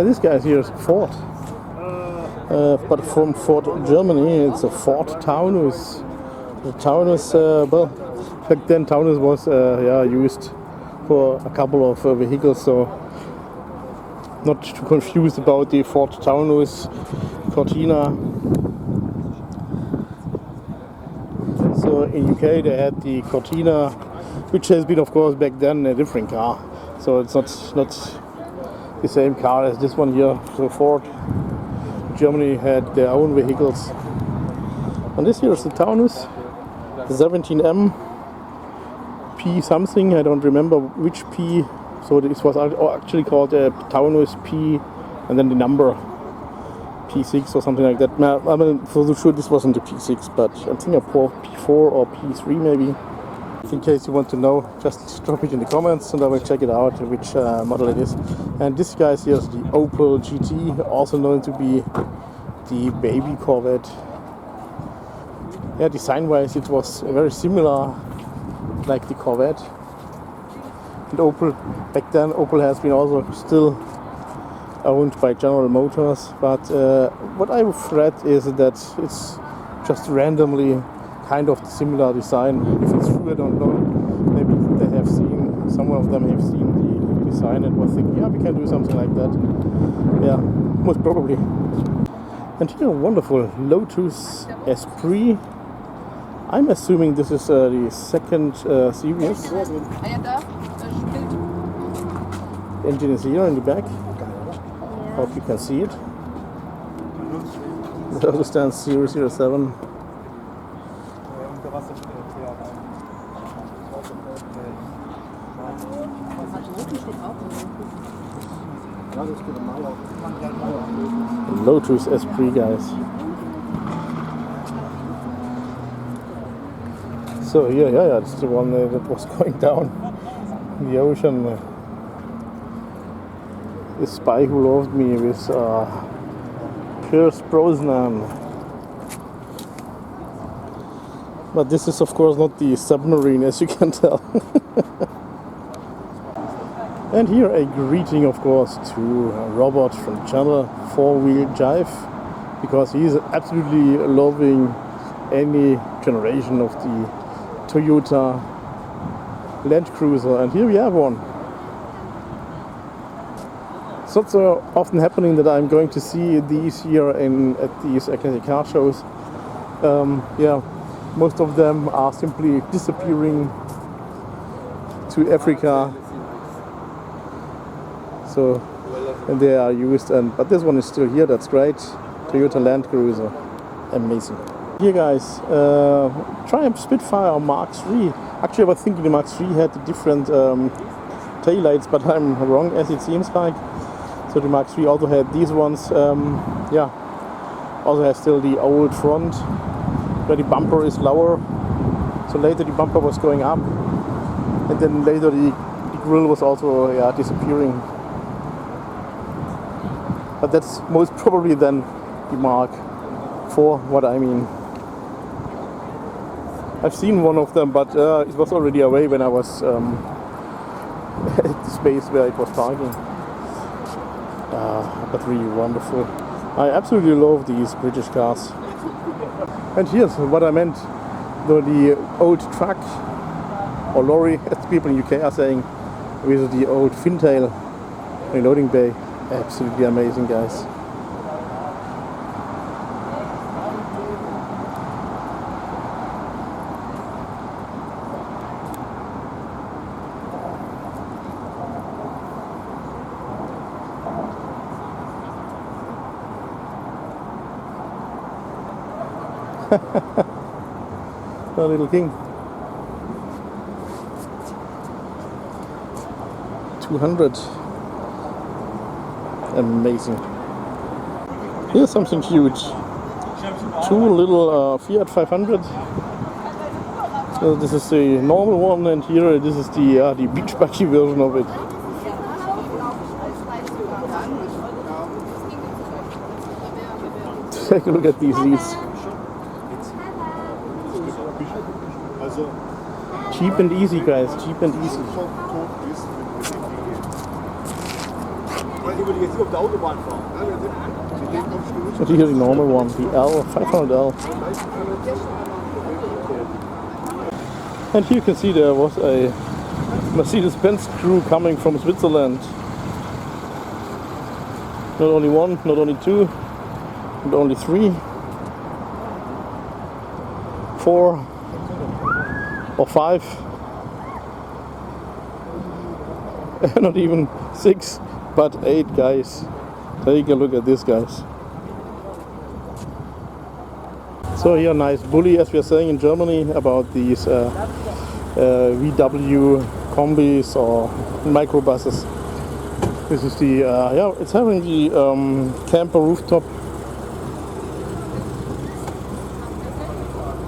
This guy here is Ford. But from Ford Germany, it's a Ford Taunus. The Taunus, well, back then Taunus was used for a couple of vehicles, so not too confused about the Ford Taunus Cortina. So in UK they had the Cortina, which has been of course back then a different car. So it's not the same car as this one here. So Ford Germany had their own vehicles. And this here is the Taunus, the 17M P something, I don't remember which P. So this was actually called a Taunus P and then the number P6 or something like that. I mean, for sure this wasn't the P6, but I think a P4 or P3 maybe. In case you want to know, just drop it in the comments and I will check it out which model it is. And this guy here is the Opel GT, also known to be the baby Corvette. Yeah, design-wise it was very similar like the Corvette. And Opel, back then Opel has been also still owned by General Motors, but what I've read is that it's just randomly kind of similar design. If it's true, I don't know. Maybe they have seen, some of them have seen the design and was thinking, yeah, we can do something like that. Yeah, most probably. And here, wonderful Lotus SPR. I'm assuming this is the second series. Engine is here in the back. Hope you can see it. The other stands 007. Lotus SPR, guys. So here, yeah, it's the one that was going down in the ocean. The Spy Who Loved Me with Pierce Brosnan. But this is of course not the submarine, as you can tell. And here a greeting of course to Robert from channel 4-Wheel Jive, because he is absolutely loving any generation of the Toyota Land Cruiser, and here we have one. It's not so often happening that I'm going to see these here at these car shows. Yeah, most of them are simply disappearing to Africa. So, and they are used, but this one is still here. That's great. Toyota Land Cruiser, amazing. Here, guys, Triumph Spitfire Mk3. Actually, I was thinking the Mk3 had the different taillights, but I'm wrong, as it seems like. So the Mk3 also had these ones. Yeah, also has still the old front, where the bumper is lower. So later the bumper was going up, and then later the grille was also disappearing. But that's most probably then the Mark IV, what I mean. I've seen one of them, but it was already away when I was at the space where it was parking. But really wonderful. I absolutely love these British cars. And here's what I meant. The old truck, or lorry, as people in UK are saying, with the old fintail reloading bay. Absolutely amazing, guys. A little king. 200. Amazing. Here's something huge. Two little Fiat 500. So this is the normal one, and here this is the beach buggy version of it. Take a look at these seats. Cheap and easy, guys. Cheap and easy. So here's the normal one, the L500L. And here you can see there was a Mercedes-Benz crew coming from Switzerland. Not only one, not only two, not only three, 4 or 5, not even 6, but 8 guys. Take a look at this, guys. So here, nice bully, as we are saying in Germany, about these VW combis or microbuses. This is the yeah, it's having the camper rooftop.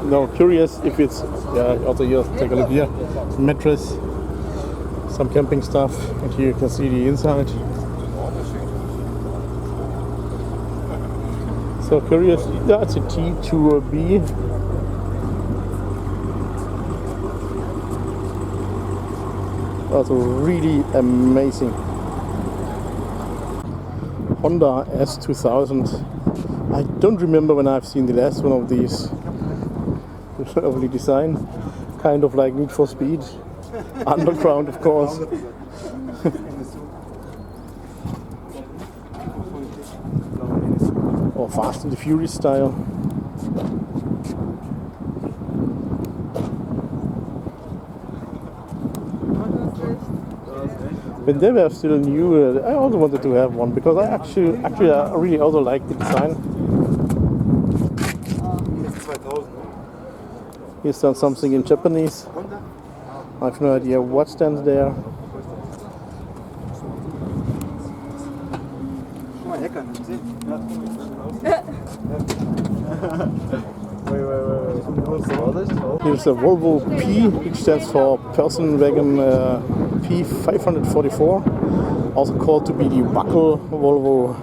Now, curious if it's, yeah, also here, take a look here, mattress, some camping stuff, and here you can see the inside. So curious, yeah, it's a T2B. Also really amazing. Honda S2000. I don't remember when I've seen the last one of these. Lovely design, kind of like Need for Speed. Underground, of course. Or Fast and the Furious style. When they were still new, I also wanted to have one because I actually I really also like the design. Here's done something in Japanese. I have no idea what stands there. Here's a Volvo P, which stands for Personenwagen P544, also called to be the Buckle Volvo.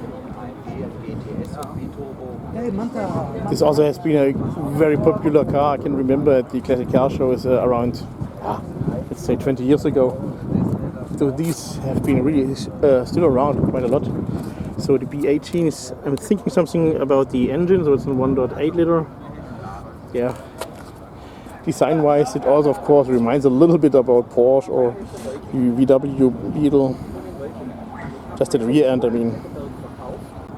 This also has been a very popular car. I can remember at the classic car shows around, let's say 20 years ago. So these have been really still around quite a lot. So the B18 is, I'm thinking something about the engine, so it's a 1.8 liter. Yeah. Design wise, it also of course reminds a little bit about Porsche or the VW Beetle. Just at the rear end, I mean.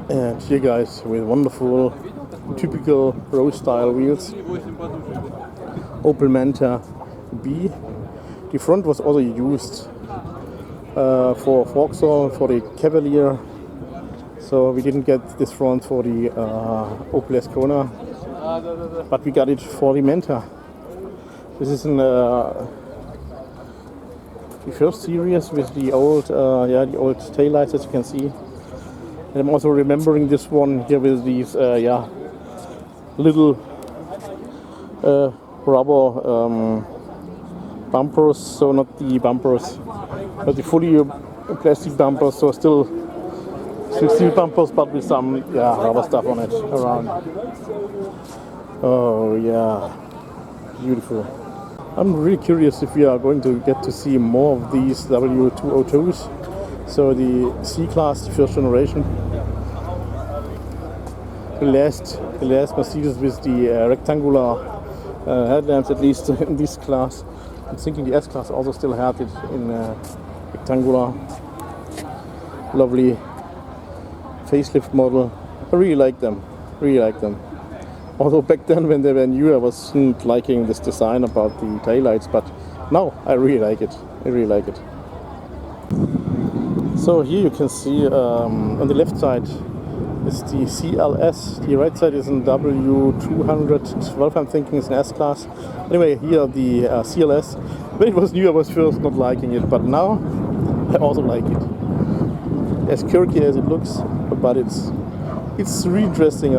And here, guys, with wonderful, typical road style wheels. Opel Manta B. The front was also used for Vauxhall, for the Cavalier. So we didn't get this front for the Opel Ascona, but we got it for the Manta. This is in the first series with the old, the old taillights, as you can see. And I'm also remembering this one here with these, little rubber bumpers. So not the bumpers, but the fully plastic bumpers. So still steel bumpers, but with some rubber stuff on it around. Oh yeah, beautiful. I'm really curious if we are going to get to see more of these W202s. So the C-Class, the first generation. The last Mercedes with the rectangular headlamps, at least in this class. I'm thinking the S-Class also still had it in rectangular. Lovely facelift model. I really like them. Really like them. Although back then when they were new I wasn't liking this design about the taillights, but now I really like it. I really like it. So here you can see on the left side is the CLS, the right side is in W212, I'm thinking it's an S-Class. Anyway, here the CLS. When it was new I was first not liking it, but now I also like it. As quirky as it looks, but it's really interesting.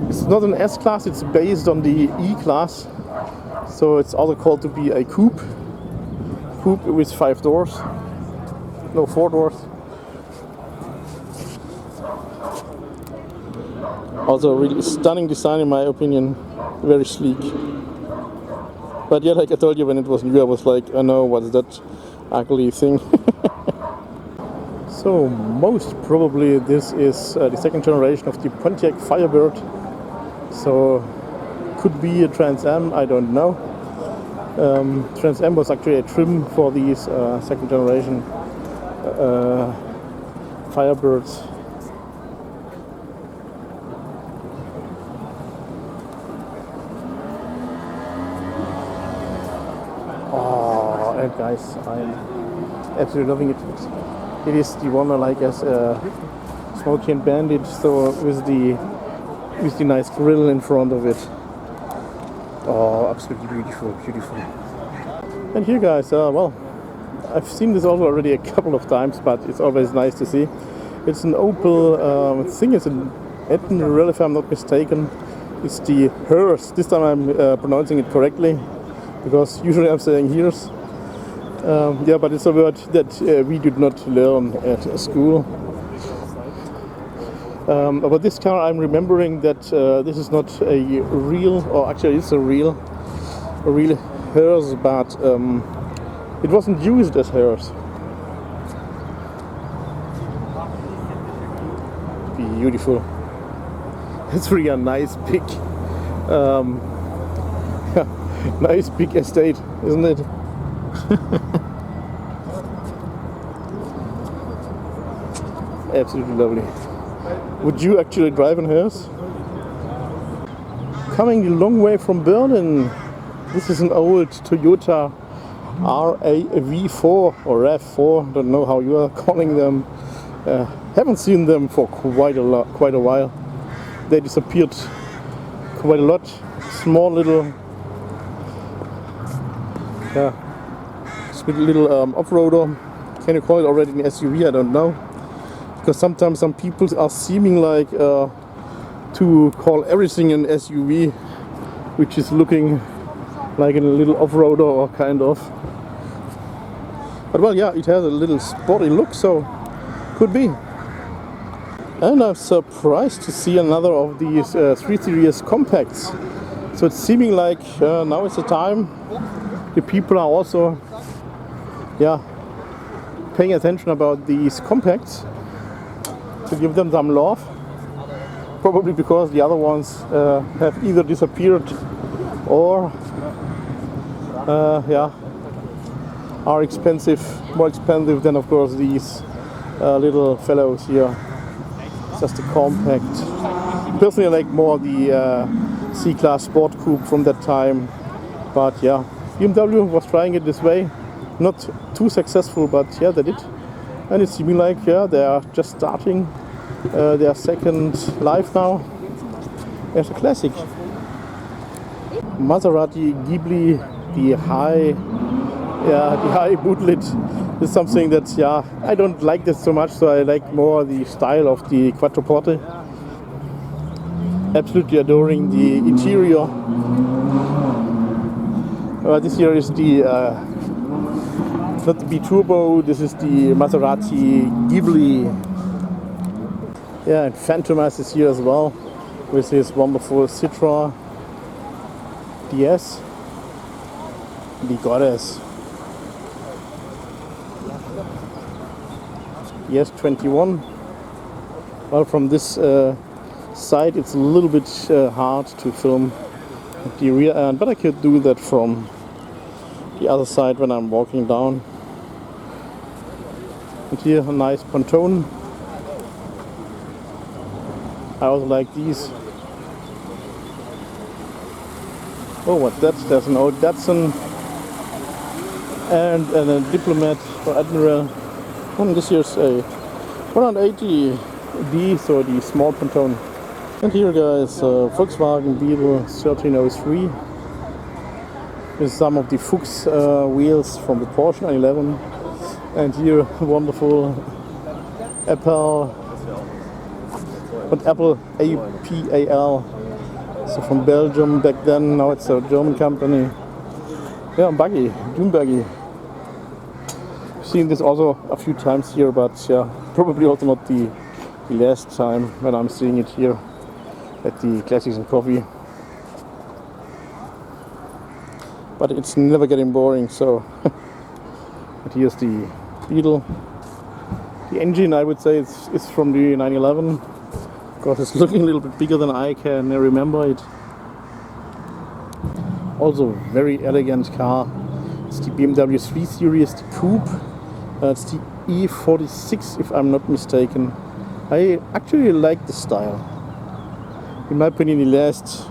It's not an S-Class, it's based on the E-Class. So it's also called to be a coupe. Coupe with 5 doors. No, 4 doors. Also a really stunning design in my opinion. Very sleek. But yeah, like I told you, when it was new I was like, oh no, what's that ugly thing? So most probably this is the second generation of the Pontiac Firebird. So could be a Trans Am, I don't know. Trans Am was actually a trim for these second generation Firebirds. Oh, and guys, I'm absolutely loving it. It is the one I like as a Smoky and Bandit, so with the nice grill in front of it. Oh, absolutely beautiful, beautiful. And here, guys, well, I've seen this also already a couple of times, but it's always nice to see. It's an Opel, I think it's an Admiral, if I'm not mistaken. It's the Hearse. This time I'm pronouncing it correctly, because usually I'm saying hearse. Yeah, but it's a word that we did not learn at school. About this car, I'm remembering that this is not a real, or actually it's a real hearse, but it wasn't used as hearse. Beautiful. It's really a nice big, nice big estate, isn't it? Absolutely lovely. Would you actually drive in hearse? Coming a long way from Berlin. This is an old Toyota RAV4 or RAV4. Don't know how you are calling them. Haven't seen them for quite a while. They disappeared quite a lot. Small little, little off-roader. Can you call it already an SUV? I don't know. Because sometimes some people are seeming like to call everything an SUV, which is looking like a little off-roader or kind of. But well, yeah, it has a little sporty look, so could be. And I'm surprised to see another of these 3 Series compacts. So it's seeming like now is the time the people are also paying attention about these compacts, to give them some love. Probably because the other ones have either disappeared or are expensive, more expensive than of course these little fellows here. Just a compact. Personally I like more the C-Class Sport Coupe from that time, but yeah, BMW was trying it this way. Not too successful, but yeah, they did. And it's seeming like they are just starting their second life now as a classic. Maserati GI, the high bootlet is something that I don't like this so much, so I like more the style of the Quattroporte. Absolutely adoring the interior. This here is the not the B-Turbo, this is the Maserati GI. Yeah, and Phantomas is here as well, with his wonderful Citra DS, the Goddess. Yes, 21. Well, from this side it's a little bit hard to film the rear end, but I could do that from the other side when I'm walking down. And here a nice pontoon. I also like these. Oh, what's that? There's an old Datsun and a Diplomat for Admiral. And this here's a 180D, so the small pontoon. And here, guys, Volkswagen Beetle 1303 with some of the Fuchs wheels from the Porsche 911. And here, wonderful Opel APAL, so from Belgium back then. Now it's a German company. Yeah, buggy, dune buggy. Seen this also a few times here, but probably also not the last time when I'm seeing it here at the Classics and Coffee. But it's never getting boring, so. But here's the Beetle The engine, I would say, is from the 911, because it's looking a little bit bigger than I can remember it. Also very elegant car. It's the BMW 3 Series, the coupe. It's the E46 if I'm not mistaken. I actually like the style. In my opinion, it lasts,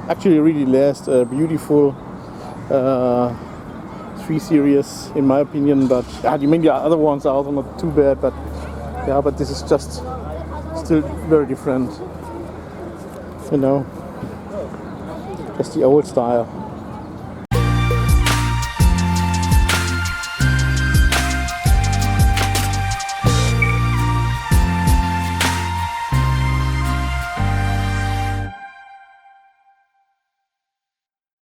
actually really lasts beautiful 3 Series in my opinion, but maybe the other ones are also not too bad, but but this is just still very different, you know, just the old style.